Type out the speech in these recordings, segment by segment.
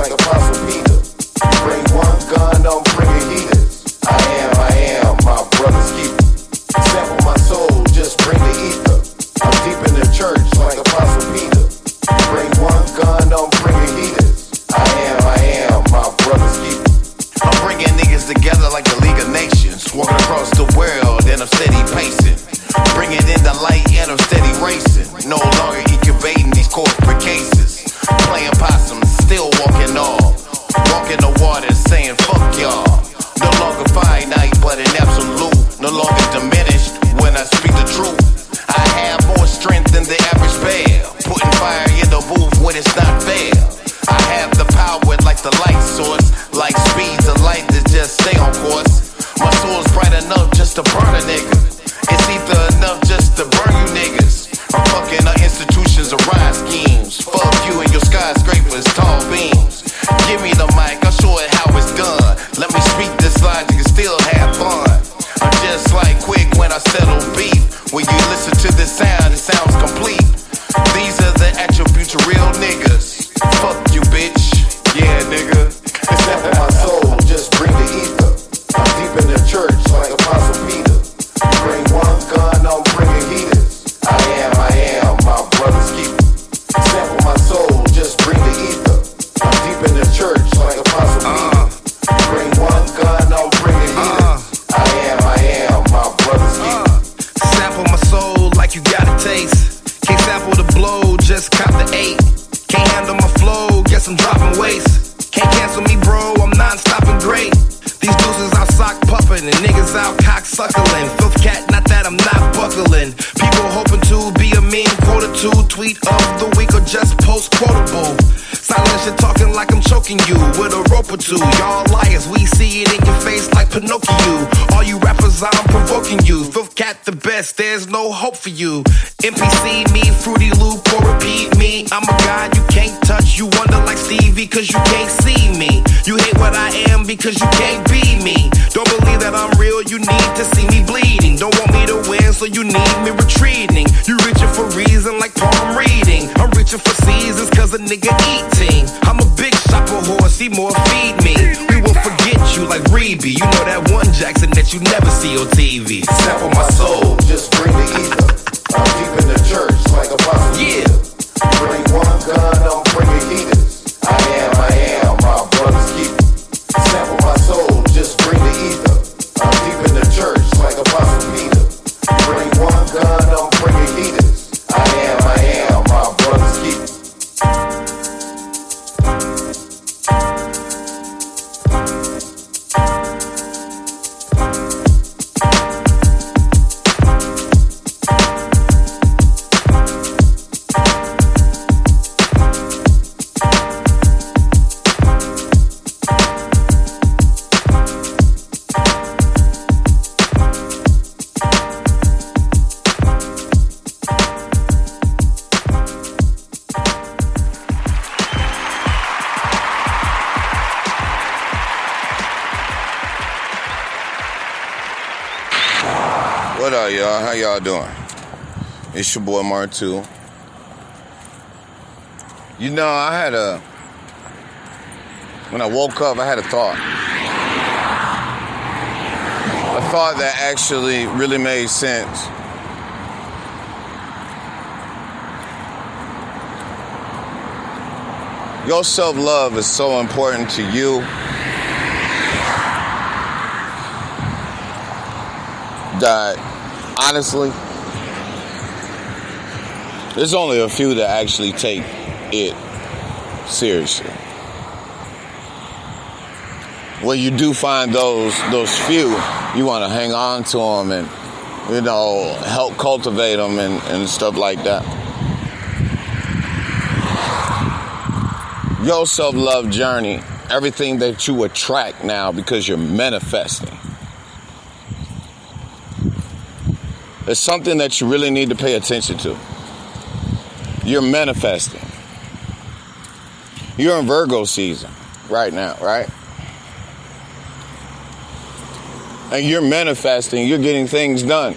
like Apostle Peter. Bring one gun, don't bring a heaters. I am my brother's keeper. Sample my soul, just bring the ether. I'm deep in the church like Apostle Peter. Bring one gun, don't bring a heaters. I am my brother's keeper. I'm bringing niggas together like the League of Nations. Walking across the world and I'm steady pacing. Bring it in the light and I'm steady racing. No longer incubating these corporate cases. Playing possum, still walking off. Walking the water saying fuck y'all. No longer finite but an absolute. No longer diminished when I speak the truth. I have more strength than the average bear. Putting fire in the booth when it's not fair. I have the power like the light source. Like speeds of light that just stay on course. My soul's bright enough just to burn a nigga. It's either enough just to burn you niggas. I'm fucking our institutions of rhyme schemes. Fuck you and your skyscrapers, tall beams. Give me the mic, I'll show it how it's done. Let me speak this logic and still have fun. I'm just like quick when I settle beef. When you listen to this sound, it sounds complete. These are the attributes of real niggas. Fuck you, bitch. Yeah, nigga. Except for my soul, just bring the ether. I'm deep in the church like Apostle Peter. Bring one gun, don't bring a heaters. I am my brother's keeper. Sample my soul, just bring the ether. I'm deep in the church like Apostle Peter. Bring one gun, don't bring a heaters. I am my brother's keeper. Sample my soul like you got a taste. Can't sample the blow, just cop the 8. Can't handle my flow, guess I'm dropping waste. Can't cancel me, bro, I'm non-stop and great. These deuces out sock puffin' and niggas out cock suckling. Filth cat, not that I'm not buckling. People hoping to be a meme, quote or two, tweet of the week or just post quotable. Silence shit talking like I'm choking you with a rope or two. Y'all liars, we see it in your face like Pinocchio. All you rappers, I'm provoking you. Filth cat the best, there's no hope for you. NPC me, Fruity Loop or repeat me. I'm a god you can't touch, you wonder like Stevie cause you can't see me. You hate what I am because you can't be me. Don't believe that I'm real, you need to see me bleeding. Don't want me to win, so you need me retreating. You reaching for reason like palm reading. I'm reaching for seasons cause a nigga eating. I'm a big shopper horse, see more feed me. We will forget you like Reeby. You know that one Jackson that you never see on TV. Sample my soul, just bring the ether. I'm deep in the church like Apostle Peter. Bring one gun, don't bring a heaters. I am my brother's keeper. Sample my soul, just bring the ether. I'm deep in the church like Apostle Peter. Bring one gun, don't bring a heaters. I am my brother's keeper. What up, y'all? How y'all doing? It's your boy Mark 2. You know, when I woke up, I had a thought. A thought that actually really made sense. Your self-love is so important to you that, honestly, there's only a few that actually take it seriously. When you do find those few, you want to hang on to them and, help cultivate them and stuff like that. Your self-love journey, everything that you attract now because you're manifesting, it's something that you really need to pay attention to. You're manifesting. You're in Virgo season right now, right? And you're manifesting, you're getting things done.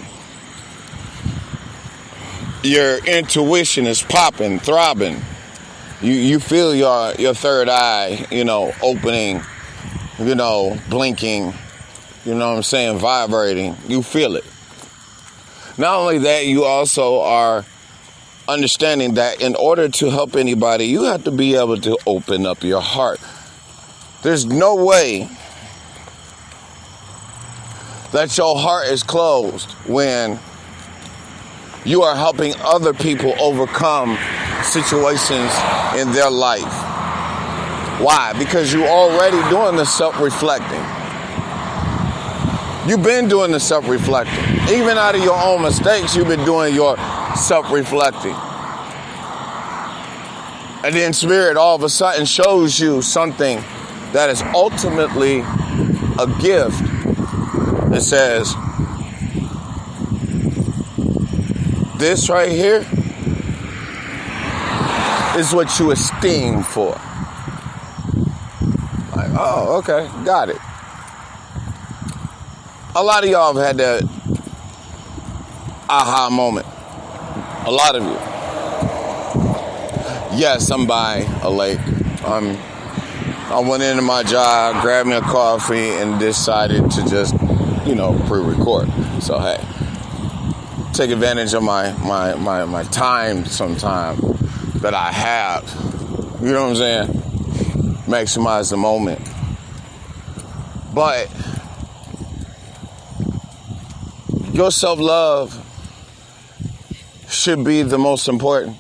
Your intuition is popping, throbbing. You feel your third eye, opening, blinking, what I'm saying, vibrating. You feel it. Not only that, you also are understanding that in order to help anybody, you have to be able to open up your heart. There's no way that your heart is closed when you are helping other people overcome situations in their life. Why? Because you're already doing the self-reflecting. You've been doing the self-reflecting. Even out of your own mistakes, you've been doing your self-reflecting. And then Spirit all of a sudden shows you something that is ultimately a gift. It says, this right here is what you esteem for. Like, oh, okay, got it. A lot of y'all have had that aha moment. A lot of you. Yes, I'm by a lake. I went into my job, grabbed me a coffee, and decided to just, pre-record. So, hey, take advantage of my time sometime that I have. You know what I'm saying? Maximize the moment. But your self-love should be the most important.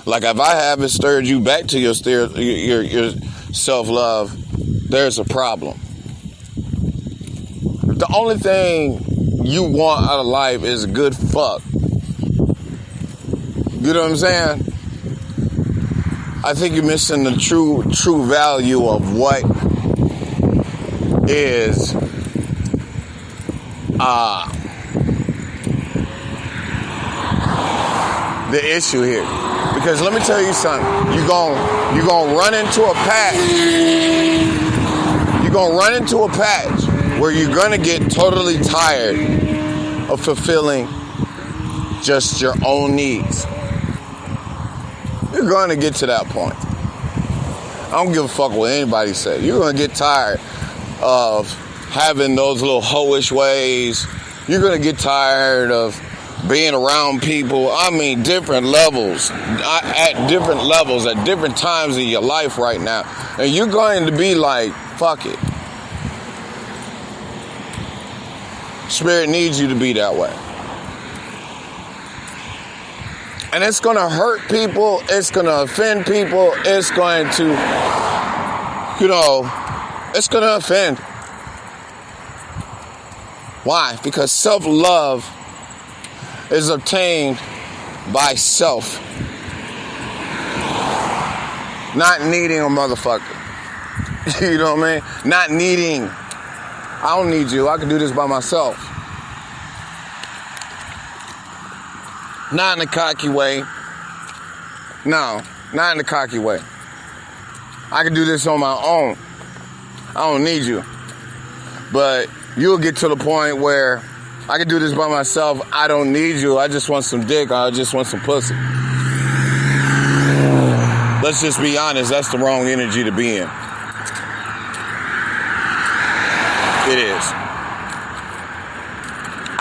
Like if I haven't stirred you back to your self-love, there's a problem. The only thing you want out of life is a good fuck. You know what I'm saying? I think you're missing the true value of what is the issue here. Because let me tell you something. You're gonna run into a patch. You're gonna run into a patch where you're gonna get totally tired of fulfilling just your own needs. You're gonna get to that point. I don't give a fuck what anybody say. You're gonna get tired of having those little hoish ways. You're gonna get tired of being around people. I mean, different levels, at different levels, at different times in your life right now. And you're going to be like, fuck it. Spirit needs you to be that way. And it's going to hurt people. It's going to offend people. It's going to, it's going to offend. Why? Because self-love is obtained by self. Not needing a motherfucker. You know what I mean? Not needing. I don't need you. I can do this by myself. Not in a cocky way. No, not in a cocky way. I can do this on my own. I don't need you. But you'll get to the point where I can do this by myself. I don't need you. I just want some dick. I just want some pussy. Let's just be honest. That's the wrong energy to be in. It is.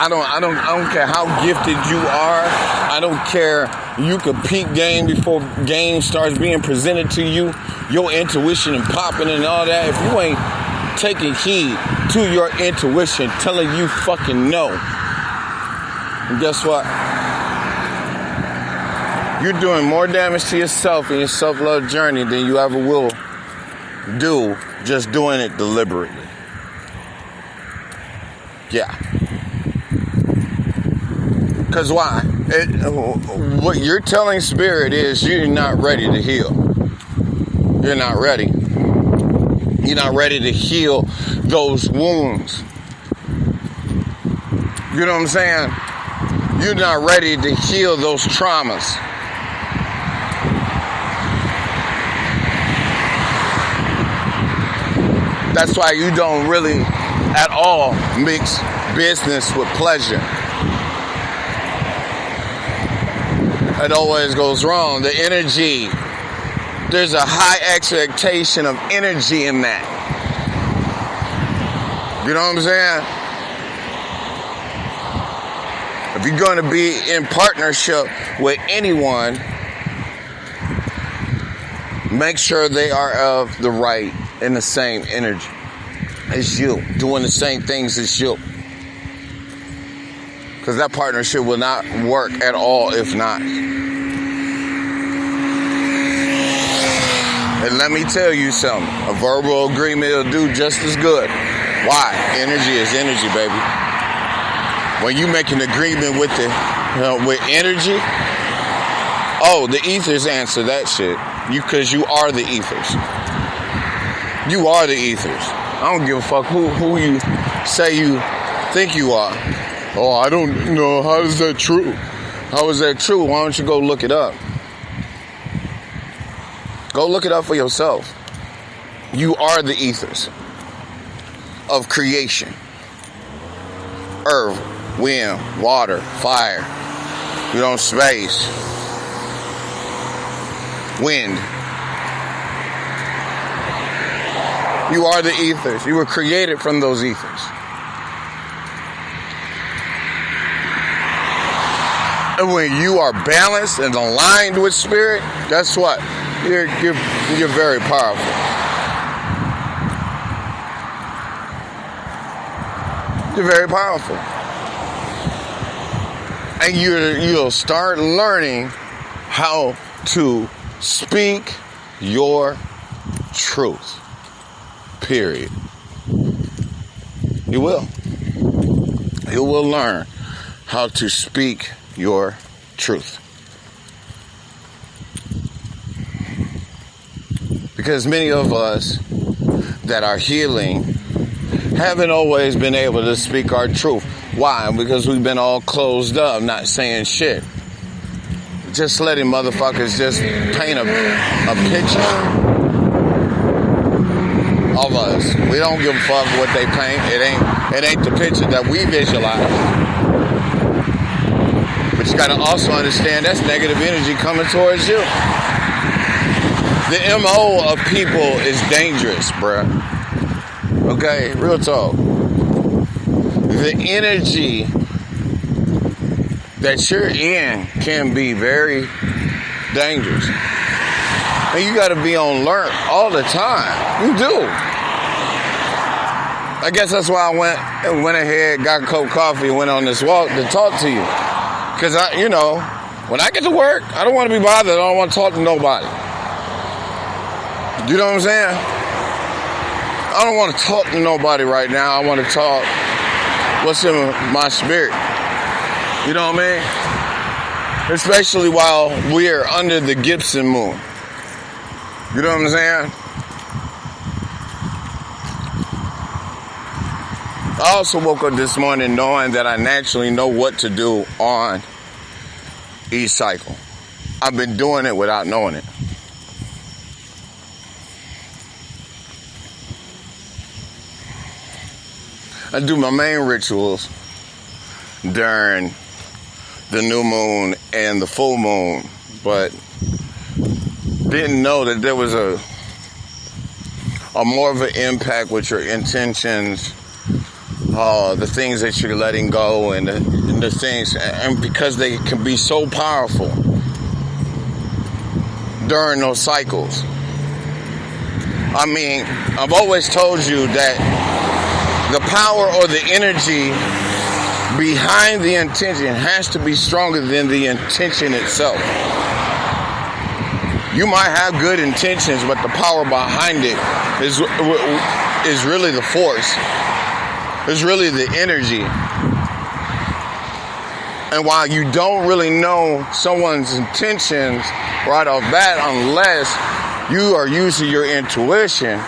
I don't care how gifted you are. I don't care. You could peak game before game starts being presented to you. Your intuition and popping and all that. If you ain't taking heed to your intuition telling you fucking no, and guess what? You're doing more damage to yourself in your self-love journey than you ever will do just doing it deliberately. Yeah. Because why? What you're telling Spirit is you're not ready to heal. You're not ready. You're not ready to heal those wounds. You know what I'm saying? You're not ready to heal those traumas. That's why you don't really at all mix business with pleasure. It always goes wrong. The energy there's a high expectation of energy in that. You know what I'm saying? If you're going to be in partnership with anyone, make sure they are of the right and the same energy as you, doing the same things as you. Because that partnership will not work at all if not. And let me tell you something, a verbal agreement will do just as good. Why? Energy is energy, baby. When you make an agreement with with energy, the ethers answer that shit. Because you are the ethers. You are the ethers. I don't give a fuck who you say you think you are. Oh, I don't know. How is that true? How is that true? Why don't you go look it up? Go look it up for yourself. You are the ethers of creation. Earth, wind, water, fire. You know, space. Wind. You are the ethers. You were created from those ethers. And when you are balanced and aligned with spirit, guess what? You're very powerful. You're very powerful. And you'll start learning how to speak your truth. Period. You will. You will learn how to speak your truth. Because many of us that are healing haven't always been able to speak our truth. Why? Because we've been all closed up, not saying shit. Just letting motherfuckers just paint a picture of us. We don't give a fuck what they paint. It ain't the picture that we visualize. But you gotta also understand that's negative energy coming towards you. The MO of people is dangerous, bruh. Okay, real talk. The energy that you're in can be very dangerous. And you gotta be on alert all the time. You do. I guess that's why I went ahead, got a cup of coffee, and went on this walk to talk to you. Because, when I get to work, I don't want to be bothered. I don't want to talk to nobody. You know what I'm saying? I don't want to talk to nobody right now. I want to talk what's in my spirit. You know what I mean? Especially while we're under the Gibbson moon. You know what I'm saying? I also woke up this morning knowing that I naturally know what to do on each cycle. I've been doing it without knowing it. I do my main rituals during the new moon and the full moon, but didn't know that there was a more of an impact with your intentions, the things that you're letting go, and the things, and because they can be so powerful during those cycles. I mean, I've always told you that the power or the energy behind the intention has to be stronger than the intention itself. You might have good intentions, but the power behind it is really the force. It's really the energy. And while you don't really know someone's intentions right off bat, unless you are using your intuition,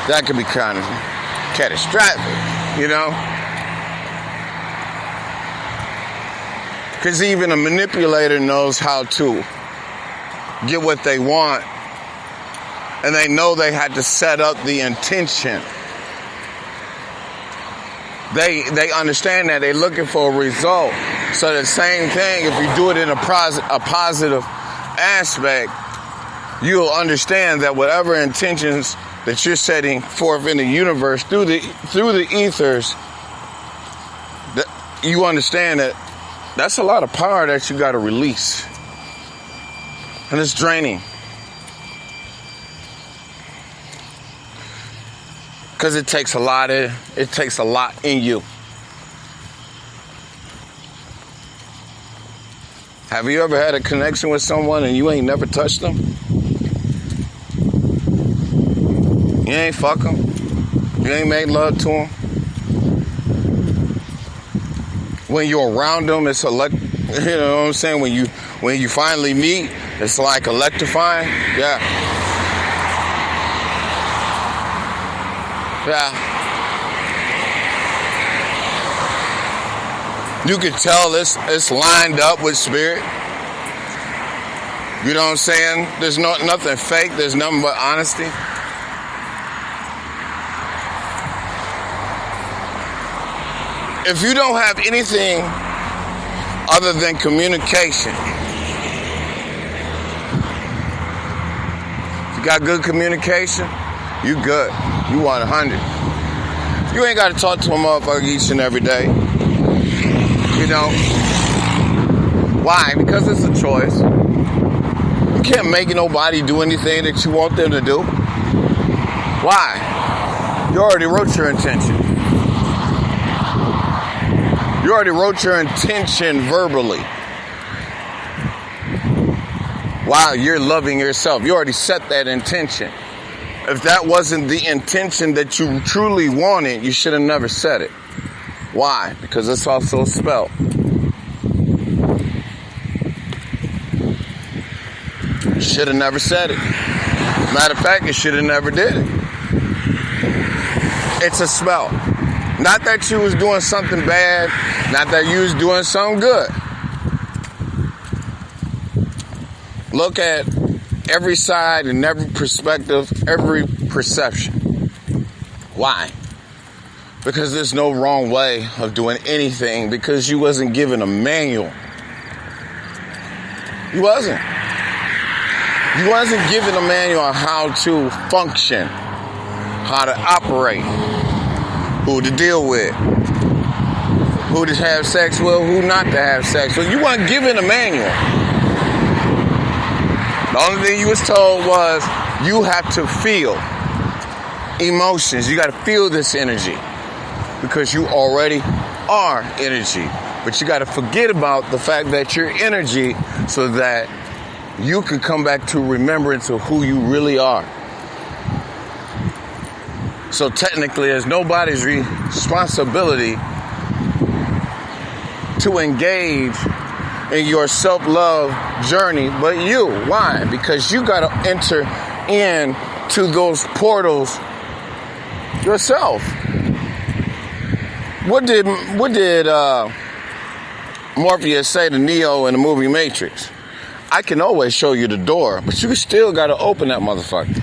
that can be kind of catastrophic, you know? Because even a manipulator knows how to get what they want, and they know they had to set up the intention. They understand that they're looking for a result. So the same thing, if you do it in a positive aspect, you'll understand that whatever intentions that you're setting forth in the universe through the ethers, that you understand that that's a lot of power that you got to release. And it's draining. Because it takes a lot in you. Have you ever had a connection with someone and you ain't never touched them? You ain't fuck them. You ain't made love to them. When you're around them, it's you know what I'm saying? When you finally meet, it's like electrifying. Yeah. You can tell it's lined up with spirit. You know what I'm saying? There's nothing fake. There's nothing but honesty. If you don't have anything other than communication, if you got good communication, you good. You 100. You ain't got to talk to a motherfucker each and every day. You know? Why? Because it's a choice. You can't make nobody do anything that you want them to do. Why? You already wrote your intention. You already wrote your intention verbally. While you're loving yourself, you already set that intention. If that wasn't the intention that you truly wanted, you should have never said it. Why? Because it's also a spell. You should have never said it. Matter of fact, you should have never did it. It's a spell. Not that you was doing something bad, not that you was doing something good. Look at every side and every perspective, every perception. Why? Because there's no wrong way of doing anything, because you wasn't given a manual. You wasn't. You wasn't given a manual on how to function, how to operate, who to deal with, who to have sex with, who not to have sex with. You weren't given a manual. The only thing you was told was you have to feel emotions. You got to feel this energy because you already are energy. But you got to forget about the fact that you're energy so that you can come back to remembrance of who you really are. So technically, it's nobody's responsibility to engage in your self-love journey but you. Why? Because you got to enter into those portals yourself. What did Morpheus say to Neo in the movie Matrix? I can always show you the door, but you still got to open that motherfucker.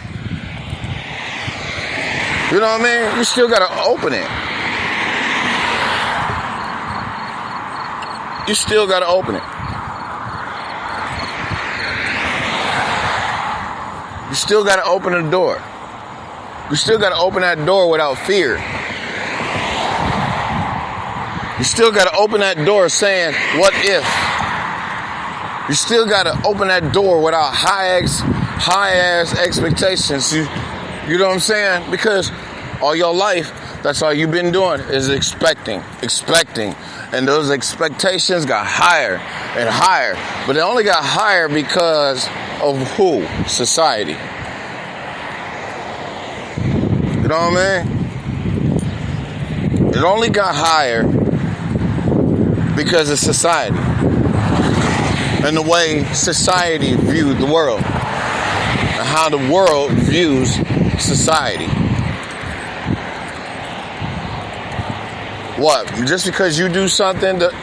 You know what I mean? You still got to open it. You still got to open it. You still got to open the door. You still got to open that door without fear. You still got to open that door saying, what if? You still got to open that door without high-ass expectations. You know what I'm saying? Because all your life, that's all you've been doing is expecting. And those expectations got higher and higher. But they only got higher because of who? Society. You know what I mean? It only got higher because of society. And the way society viewed the world. And how the world views society. What? Just because you do something that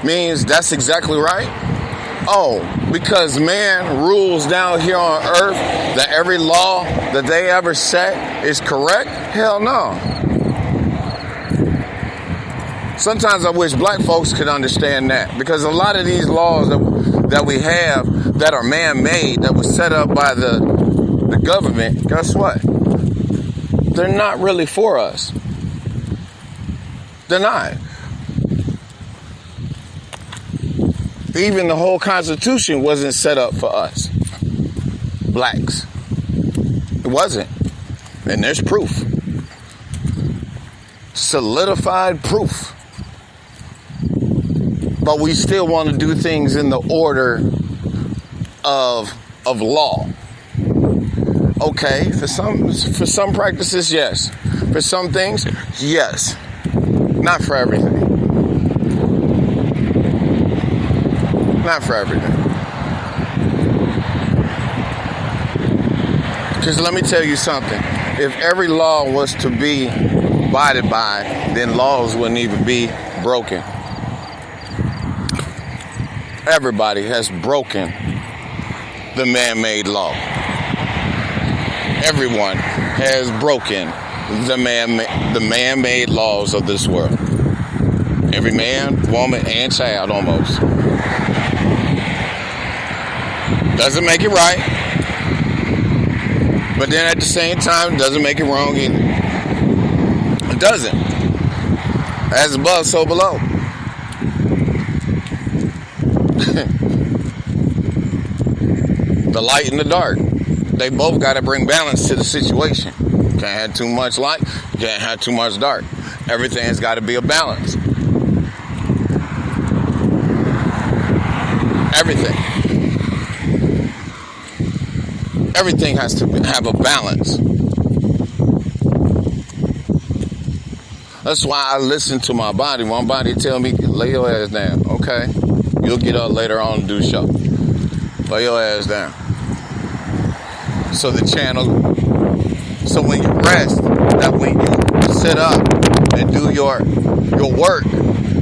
means that's exactly right? Oh, because man rules down here on earth that every law that they ever set is correct? Hell no. Sometimes I wish black folks could understand that, because a lot of these laws that we have that are man-made, that was set up by the government, guess what? They're not really for us. They're not. Even the whole Constitution wasn't set up for us, blacks. It wasn't. And there's proof. Solidified proof. But we still want to do things in the order of law. Okay, for some practices, yes. For some things, yes. Not for everything. Not for everything. Because let me tell you something. If every law was to be abided by, then laws wouldn't even be broken. Everybody has broken the man-made law. Everyone has broken the man-made laws of this world. Every man, woman, and child almost. Doesn't make it right. But then at the same time, it doesn't make it wrong either. It doesn't. As above, so below. The light and the dark. They both got to bring balance to the situation. Can't have too much light. Can't have too much dark. Everything's got to be a balance. Everything. Everything has to have a balance. That's why I listen to my body. My body tell me, lay your ass down. Okay. You'll get up later on and do the show. Lay your ass down. So the channel, so when you rest, that when you sit up and do your work,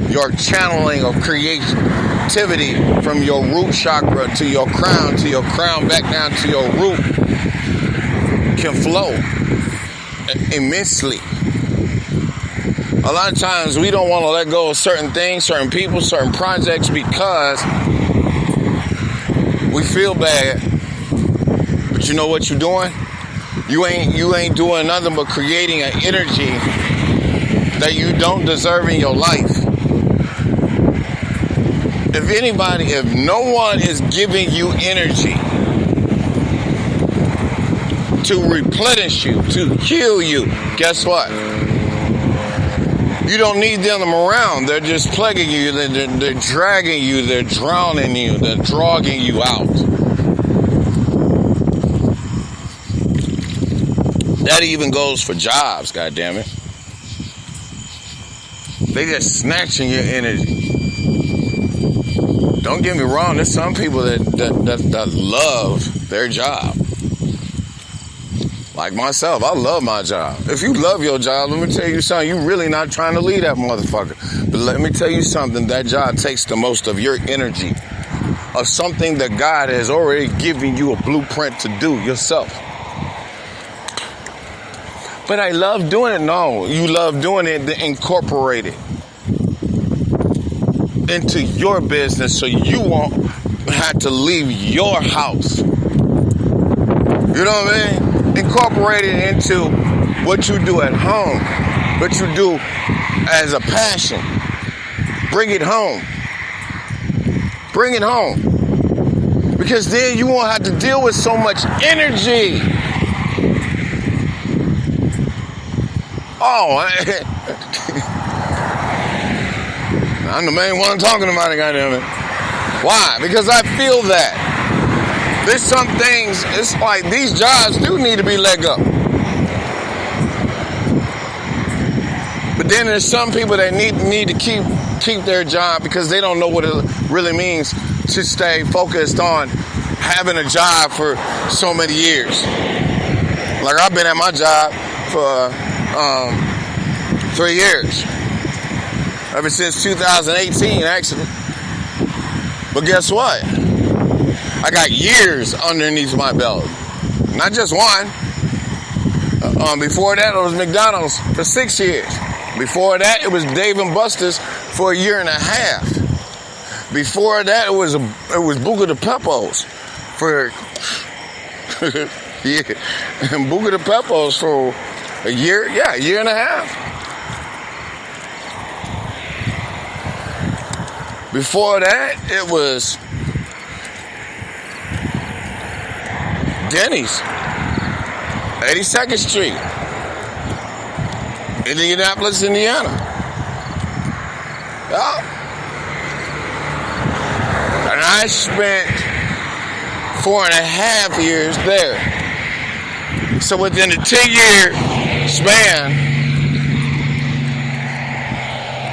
your channeling of creativity from your root chakra to your crown back down to your root can flow immensely. A lot of times we don't want to let go of certain things, certain people, certain projects because we feel bad. But you know what you're doing? You ain't doing nothing but creating an energy that you don't deserve in your life. If no one is giving you energy to replenish you, to heal you, guess what? You don't need them around. They're just plaguing you. They're dragging you. They're drowning you. They're dragging you out. That even goes for jobs, goddammit. They just snatching your energy. Don't get me wrong, there's some people that love their job. Like myself, I love my job. If you love your job, let me tell you something, you're really not trying to leave that motherfucker. But let me tell you something, that job takes the most of your energy, of something that God has already given you a blueprint to do yourself. But I love doing it. No, you love doing it to incorporate it into your business so you won't have to leave your house. You know what I mean? Incorporate it into what you do at home, what you do as a passion. Bring it home. Bring it home. Because then you won't have to deal with so much energy. Oh, I'm the main one talking about it, goddammit. Why? Because I feel that. There's some things, it's like these jobs do need to be let go. But then there's some people that need to keep their job because they don't know what it really means to stay focused on having a job for so many years. Like I've been at my job for 3 years. Ever since 2018, actually. But guess what? I got years underneath my belt. Not just one. Before that, it was McDonald's for 6 years. Before that, it was Dave & Buster's for 1.5 years. Before that, it was Buca de Peppos for and Buca de Peppos for a year and a half. Before that, it was Denny's, 82nd Street, Indianapolis, Indiana. Yeah. And I spent 4.5 years there. So within a 10-year span,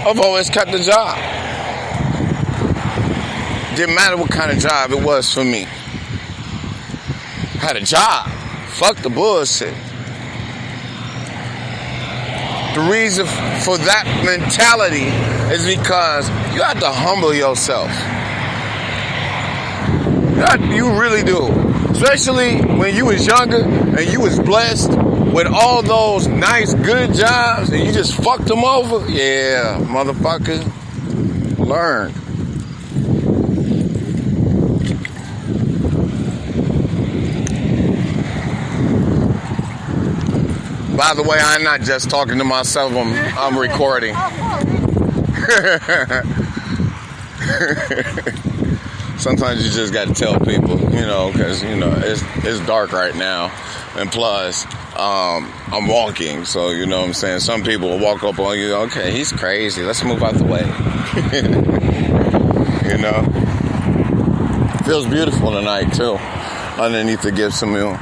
I've always kept the job. Didn't matter what kind of job it was for me. Had a job. Fuck the bullshit. The reason for that mentality is because you have to humble yourself. You really do. Especially when you was younger and you was blessed with all those nice, good jobs and you just fucked them over. Yeah, motherfucker. Learn. By the way, I'm not just talking to myself, I'm recording. Sometimes you just got to tell people, because, it's dark right now. And plus, I'm walking, so, you know what I'm saying? Some people will walk up on you, okay, he's crazy, let's move out the way. Feels beautiful tonight, too, underneath the Gibbson mill.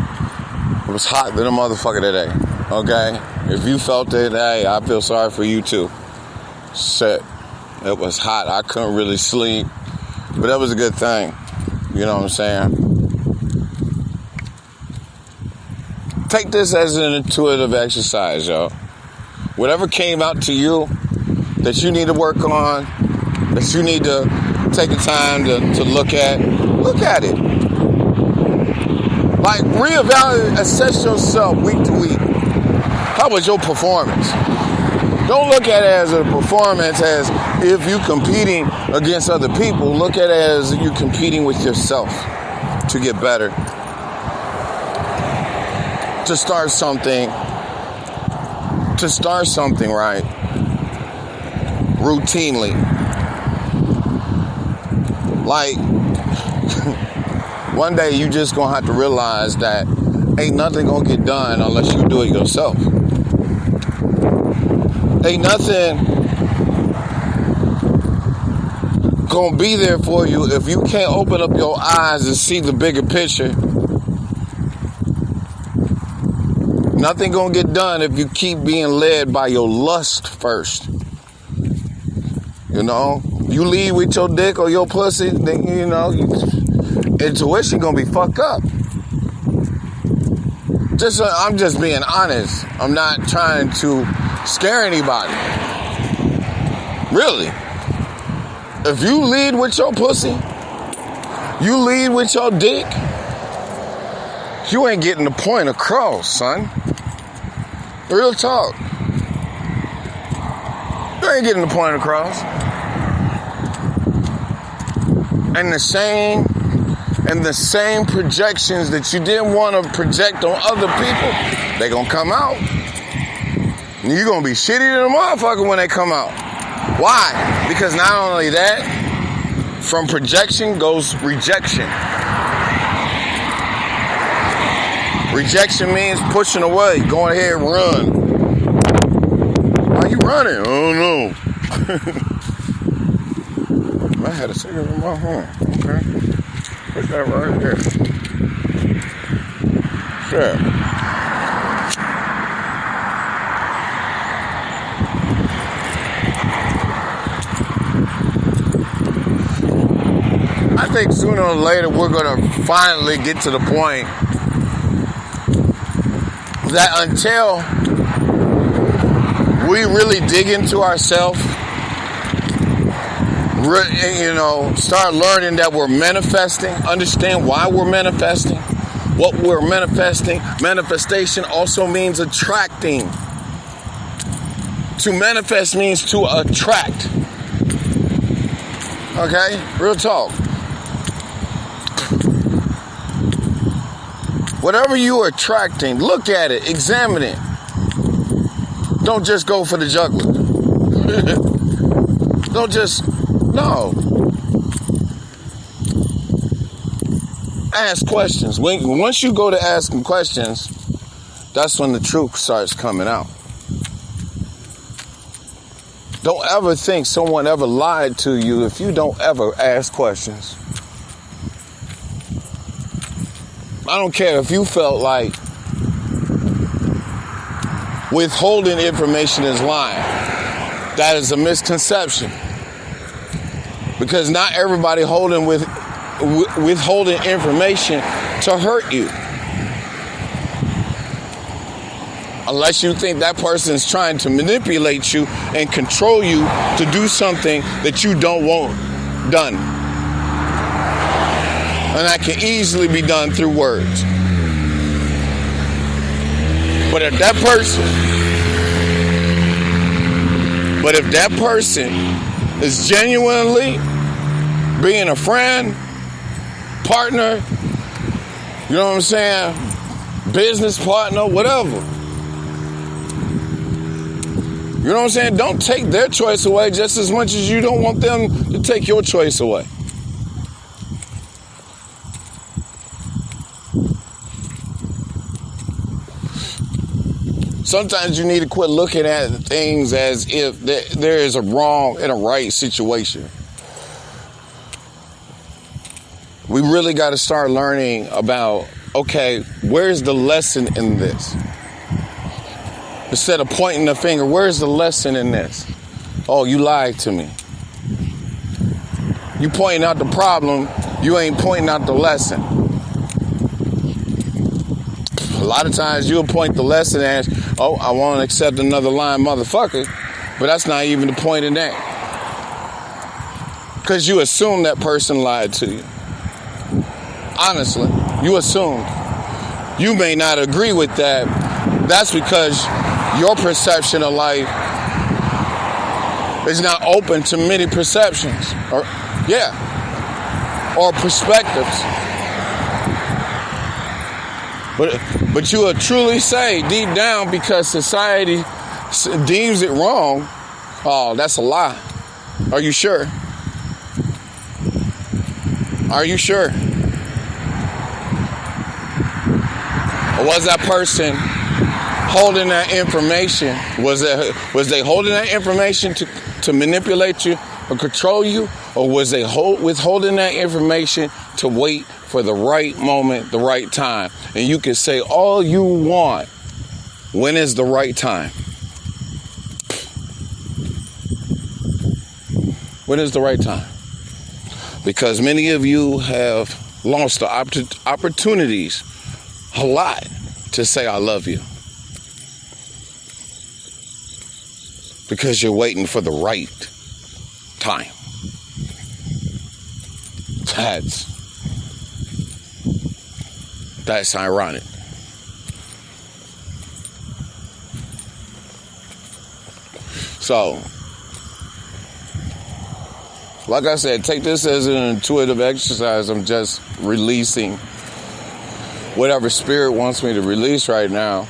It was hot than a motherfucker today, okay? If you felt it, hey, I feel sorry for you, too. Shit, it was hot. I couldn't really sleep. But that was a good thing. You know what I'm saying? Take this as an intuitive exercise, y'all. Whatever came out to you that you need to work on, that you need to take the time to look at it. Like, reevaluate, assess yourself week to week. How was your performance? Don't look at it as a performance as if you're competing against other people. Look at it as you're competing with yourself to get better. To start something right. Routinely. Like, one day you just gonna have to realize that ain't nothing gonna get done unless you do it yourself. Ain't nothing gonna be there for you if you can't open up your eyes and see the bigger picture. Nothing gonna get done if you keep being led by your lust first. You lead with your dick or your pussy, then intuition gonna be fucked up. I'm just being honest. I'm not trying to scare anybody. Really. If you lead with your pussy, you lead with your dick, you ain't getting the point across, son. Real talk. You ain't getting the point across. And the same projections that you didn't want to project on other people, they gonna come out. And you're gonna be shitty to the motherfucker when they come out. Why? Because not only that, from projection goes rejection. Rejection means pushing away, going ahead and run. Why you running? I don't know. I had a cigarette in my hand. Okay. Put that right there. Sure. I think sooner or later we're going to finally get to the point that until we really dig into ourselves, start learning that we're manifesting, understand why we're manifesting, what we're manifesting. Manifestation also means attracting. To manifest means to attract. Okay? Real talk. Whatever you are attracting, look at it, examine it. Don't just go for the juggler. No. Ask questions. Once you go to asking questions, that's when the truth starts coming out. Don't ever think someone ever lied to you if you don't ever ask questions. I don't care if you felt like withholding information is lying. That is a misconception. Because not everybody withholding information to hurt you. Unless you think that person is trying to manipulate you and control you to do something that you don't want done. And that can easily be done through words. But if that person is genuinely being a friend, partner, you know what I'm saying, business partner, whatever. You know what I'm saying? Don't take their choice away just as much as you don't want them to take your choice away. Sometimes you need to quit looking at things as if there is a wrong and a right situation. We really got to start learning about, okay, where's the lesson in this? Instead of pointing the finger, where's the lesson in this? Oh, you lied to me. You pointing out the problem, you ain't pointing out the lesson. A lot of times you'll point the lesson as, oh, I won't accept another lying motherfucker, but that's not even the point in that. Because you assume that person lied to you. Honestly, you assumed. You may not agree with that. That's because your perception of life is not open to many perceptions or perspectives. But you will truly say deep down, because society deems it wrong, oh, that's a lie. Are you sure? Are you sure? Or was that person holding that information? Was they holding that information to manipulate you or control you? Or was they withholding that information to wait for the right moment, the right time? And you can say all you want. When is the right time? When is the right time? Because many of you have lost the opportunities a lot to say I love you. Because you're waiting for the right time. That's ironic. So, like I said, take this as an intuitive exercise. I'm just releasing whatever spirit wants me to release right now.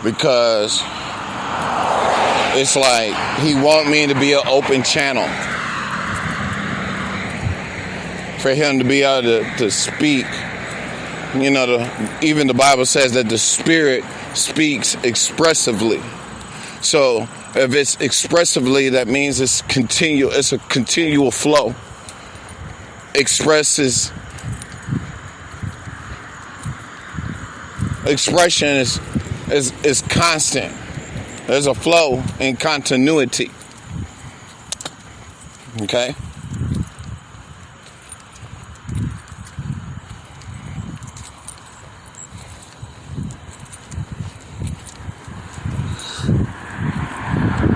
Because it's like he wants me to be an open channel. For him to be able to speak. You know, even the Bible says that the spirit speaks expressively. So if it's expressively, that means it's a continual flow. Expression is constant. There's a flow and continuity. Okay?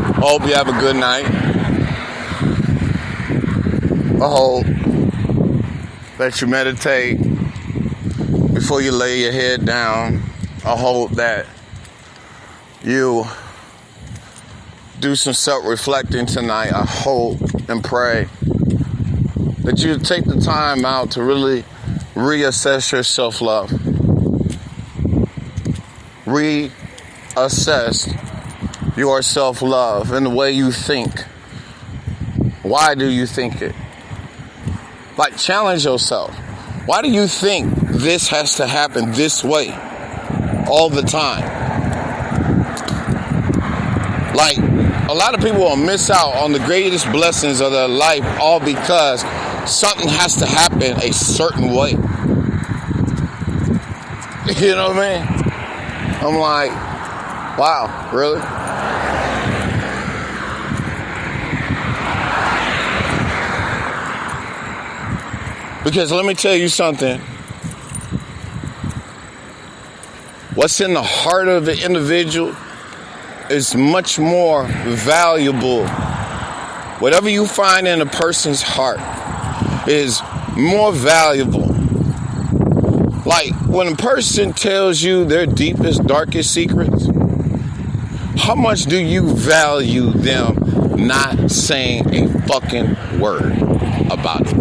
I hope you have a good night. I hope that you meditate before you lay your head down. I hope that you do some self-reflecting tonight. I hope and pray that you take the time out to really reassess your self-love. Reassess your self-love and the way you think. Why do you think it? Like, challenge yourself. Why do you think this has to happen this way all the time? Like, a lot of people will miss out on the greatest blessings of their life all because something has to happen a certain way. You know what I mean? I'm like, wow, really? Because let me tell you something. What's in the heart of the individual is much more valuable. Whatever you find in a person's heart is more valuable. Like, when a person tells you their deepest, darkest secrets, how much do you value them not saying a fucking word about it?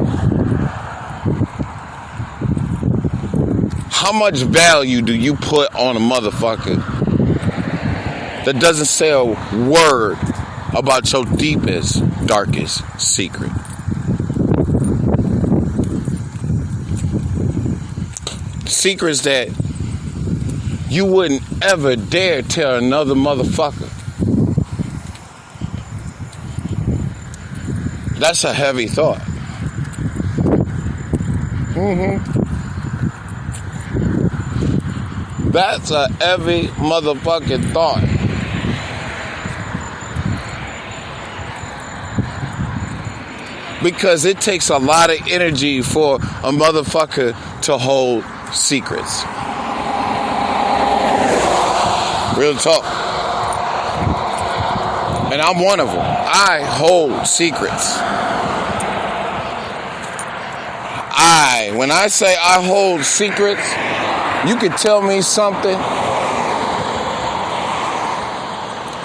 How much value do you put on a motherfucker that doesn't say a word about your deepest, darkest secret? Secrets that you wouldn't ever dare tell another motherfucker. That's a heavy thought. That's a heavy motherfucking thought. Because it takes a lot of energy for a motherfucker to hold secrets. Real talk. And I'm one of them. I hold secrets. When I say I hold secrets, you could tell me something.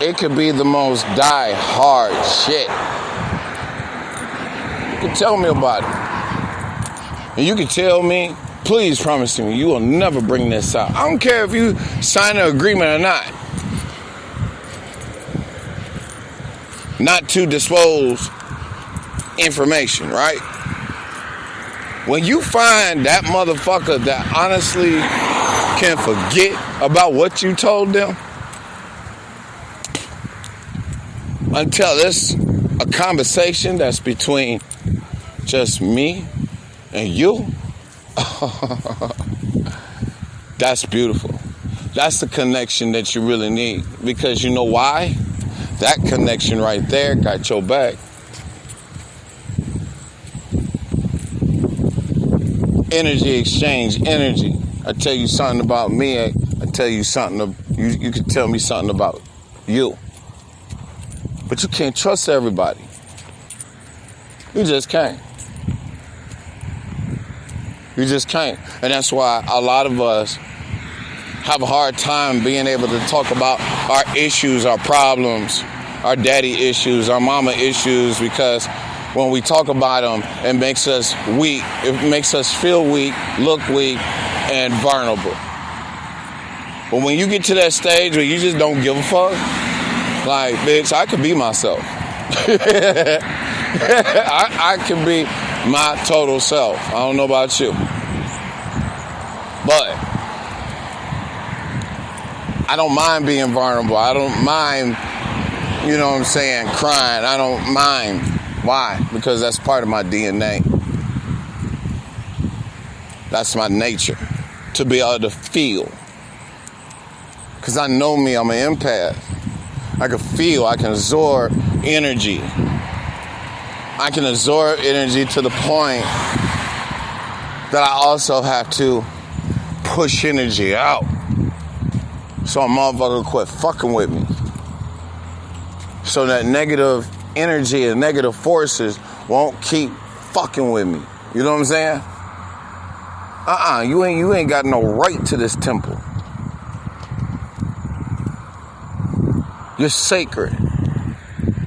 It could be the most die-hard shit. You can tell me about it. And you can tell me, please promise me you will never bring this out. I don't care if you sign an agreement or not. Not to disclose information, right? When you find that motherfucker that honestly can forget about what you told them, until it's a conversation that's between just me and you, that's beautiful. That's the connection that you really need. Because you know why? That connection right there got your back. Energy exchange, energy. I tell you something about me, I tell you something, you can tell me something about you. But you can't trust everybody. You just can't. You just can't. And that's why a lot of us have a hard time being able to talk about our issues, our problems, our daddy issues, our mama issues, because when we talk about them, it makes us weak. It makes us feel weak, look weak, and vulnerable. But when you get to that stage where you just don't give a fuck, like, bitch, I could be myself. I can be my total self. I don't know about you. But I don't mind being vulnerable. I don't mind, you know what I'm saying, crying. I don't mind. Why? Because that's part of my DNA. That's my nature. To be able to feel. Because I know me, I'm an empath. I can feel, I can absorb energy. I can absorb energy to the point that I also have to push energy out. So a motherfucker quit fucking with me. So that negative energy and negative forces won't keep fucking with me. You know what I'm saying? You ain't got no right to this temple. You're sacred.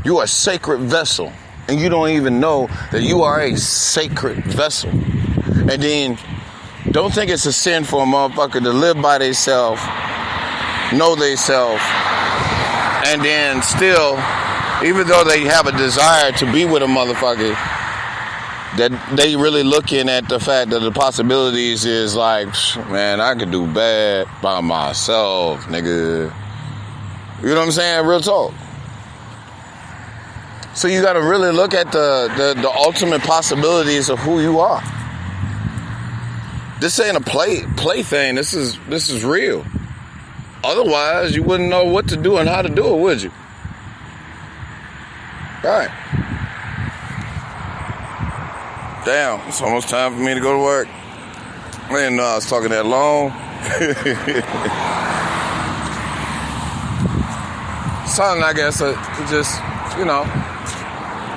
You are a sacred vessel. And you don't even know that you are a sacred vessel. And then don't think it's a sin for a motherfucker to live by themselves, know themselves, and then still, even though they have a desire to be with a motherfucker, that they really looking at the fact that the possibilities is like, man, I could do bad by myself, nigga. You know what I'm saying? Real talk. So you got to really look at the ultimate possibilities of who you are. This ain't a play thing. This is real. Otherwise, you wouldn't know what to do and how to do it, would you? All right. Damn, it's almost time for me to go to work. I didn't know I was talking that long. Something, I guess, just, you know,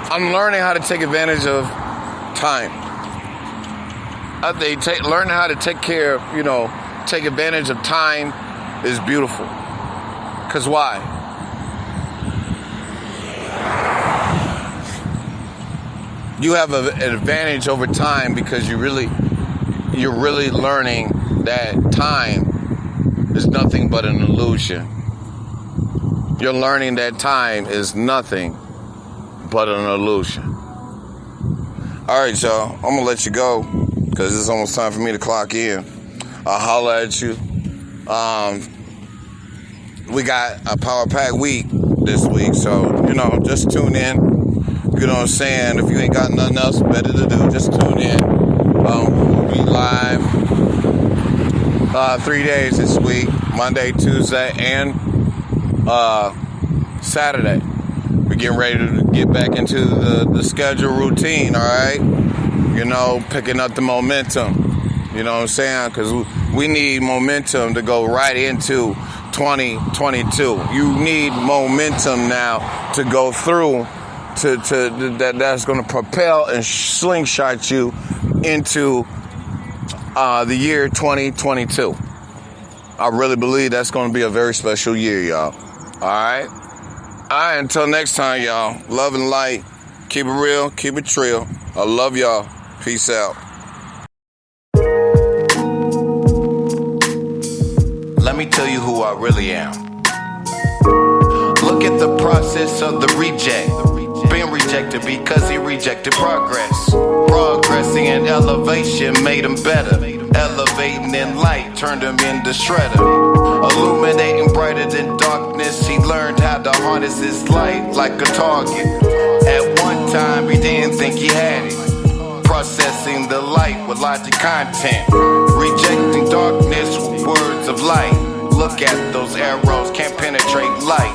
I'm learning how to take advantage of time. I think learning how to take care of, you know, take advantage of time is beautiful. Because why? You have an advantage over time because you're really learning that time is nothing but an illusion. You're learning that time is nothing but an illusion. All right, y'all. I'm going to let you go because it's almost time for me to clock in. I'll holler at you. We got a Power Pack week this week, so, you know, just tune in. You know what I'm saying? If you ain't got nothing else better to do, just tune in. We'll be live 3 days this week, Monday, Tuesday, and Saturday. We're getting ready to get back into the schedule routine, all right? You know, picking up the momentum. You know what I'm saying? Because we need momentum to go right into 2022. You need momentum now to go through that's going to propel and slingshot you into the year 2022. I really believe that's going to be a very special year, y'all. All right? Until next time, y'all. Love and light. Keep it real. Keep it trill. I love y'all. Peace out. Let me tell you who I really am. Look at the process of the reject. Being rejected because he rejected progress. Progressing in elevation made him better. Elevating in light turned him into shredder. Illuminating brighter than darkness, he learned how to harness his light like a target. At one time he didn't think he had it. Processing the light with logic content. Rejecting darkness with words of light. Look at those arrows, can't penetrate light.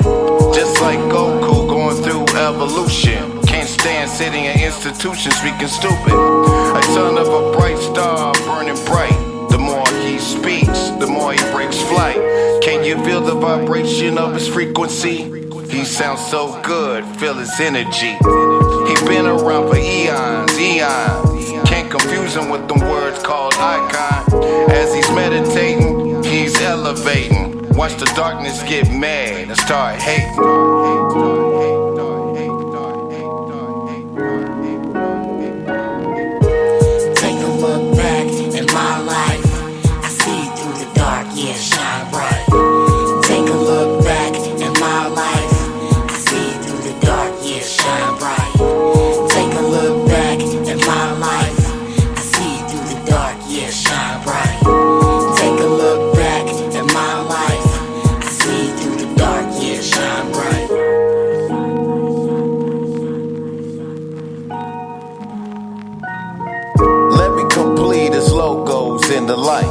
Just like Goku going through evolution. Can't stand sitting in institutions speaking stupid. A son of a bright star burning bright. The more he speaks, the more he breaks flight. Can you feel the vibration of his frequency? He sounds so good, feel his energy. He been around for eons. Can't confuse him with them words called icon. As he's meditating, he's elevating. Watch the darkness get mad and start hating. Take a look back in my life. I see through the dark, yeah, shine bright. Take a look back in my life. I see through the dark, yeah, shine bright. Take a look back in my life. I see through the dark, yeah, shine bright. Take a look back in my life. I see through the dark, yeah, shine bright. Let me complete his logos in the light.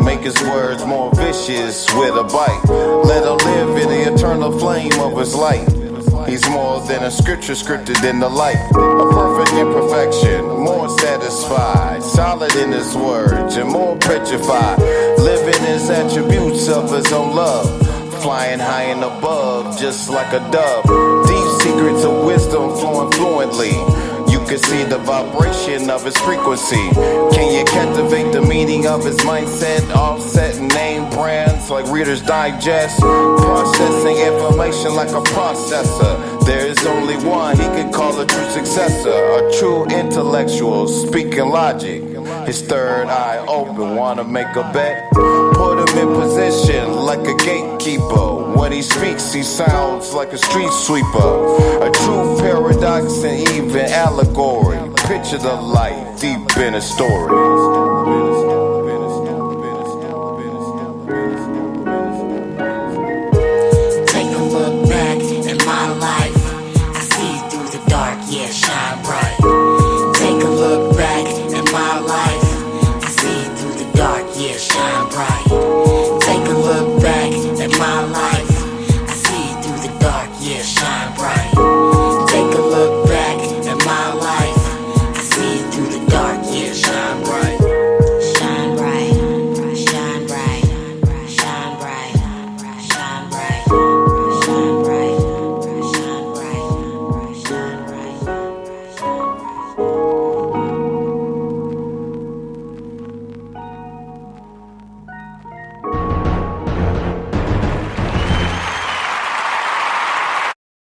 Make his words more vicious with a bite. Let him live in the eternal flame of his light. He's more than a scripture scripted in the light. A perfect imperfection, more satisfied. Solid in his words and more petrified. Living his attributes of his own love. Flying high and above just like a dove. Deep secrets of wisdom flowing fluently. You can see the vibration of his frequency. Can you captivate the meaning of his mindset? Offset name brands like Reader's Digest. Processing information like a processor. There is only one he can call a true successor. A true intellectual speaking logic. His third eye open, wanna make a bet? Put him in position like a gatekeeper. When he speaks, he sounds like a street sweeper. A true paradox and even allegory. Picture the light deep in a story.